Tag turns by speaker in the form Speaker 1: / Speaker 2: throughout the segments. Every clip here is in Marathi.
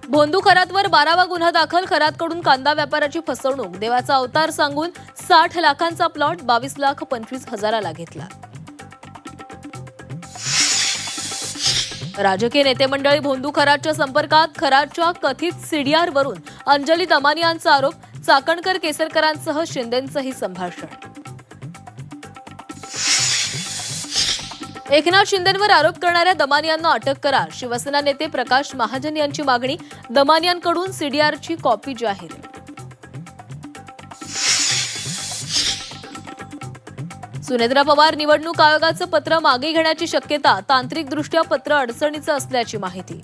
Speaker 1: भोंदू खरातवर 12वा गुन्हा दाखल. खरातकडून कांदा व्यापाराची फसवणूक. देवाचा अवतार सांगून 60 लाखांचा प्लॉट 22,25,000ला घेतला. राजकीय नेते मंडळी भोंदू खरातच्या संपर्कात. खरातच्या कथित सीडीआरवरून अंजली दमानियांचा आरोप. चाकणकर केसरकरांसह शिंदेंचंही संभाषण. एकनाथ शिंदेंवर आरोप करणाऱ्या दमानियांना अटक करा. शिवसेना नेते प्रकाश महाजन यांची मागणी. दमानियांकडून सीडीआरची कॉपी जाहीर. सुनेत्रा पवार निवडणूक आयोगाचं पत्र मागे घेण्याची शक्यता. तांत्रिकदृष्ट्या पत्र अडचणीचं असल्याची माहिती.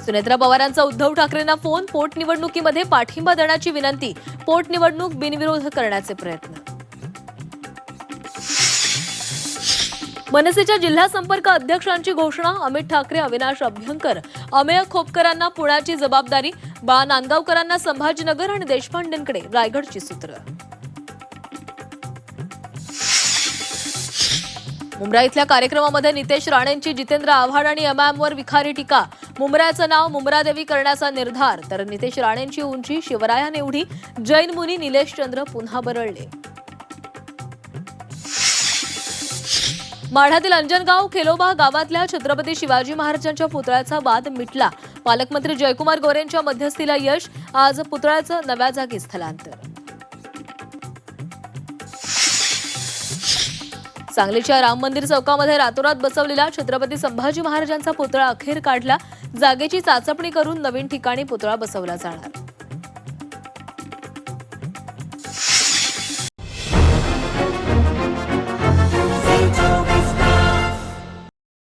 Speaker 1: सुनेत्रा पवारांचा उद्धव ठाकरेंना फोन. पोटनिवडणुकीमध्ये पाठिंबा देण्याची विनंती. पोटनिवडणूक बिनविरोध करण्याचे प्रयत्न. मनसेच्या जिल्हा संपर्क अध्यक्षांची घोषणा. अमित ठाकरे, अविनाश अभ्यंकर, अमेय खोपकरांना पुण्याची जबाबदारी. बा नांदगावकरांना संभाजीनगर आणि देशपांडेंकडे रायगडची सूत्र. मुंब्रा इथल्या कार्यक्रमामध्ये नितेश राणेंची जितेंद्र आव्हाड आणि एमआयएमवर विखारी टीका. मुंब्राचं नाव मुंब्रादेवी करण्याचा निर्धार. तर नितेश राणेंची उंची शिवरायाने एवढी. जैन मुनी निलेश चंद्र पुन्हा बरळले. माढ्यातील अंजनगाव खेलोबा गावातल्या छत्रपती शिवाजी महाराजांच्या पुतळ्याचा वाद मिटला. पालकमंत्री जयकुमार गोरेंच्या मध्यस्थीला यश. आज पुतळ्याचं नव्या जागी स्थलांतर. सांगलीच्या राम मंदिर चौकामध्ये रातोरात बसवलेला छत्रपती संभाजी महाराजांचा पुतळा अखेर काढला. जागेची चाचपणी करून नवीन ठिकाणी पुतळा बसवला जाणार.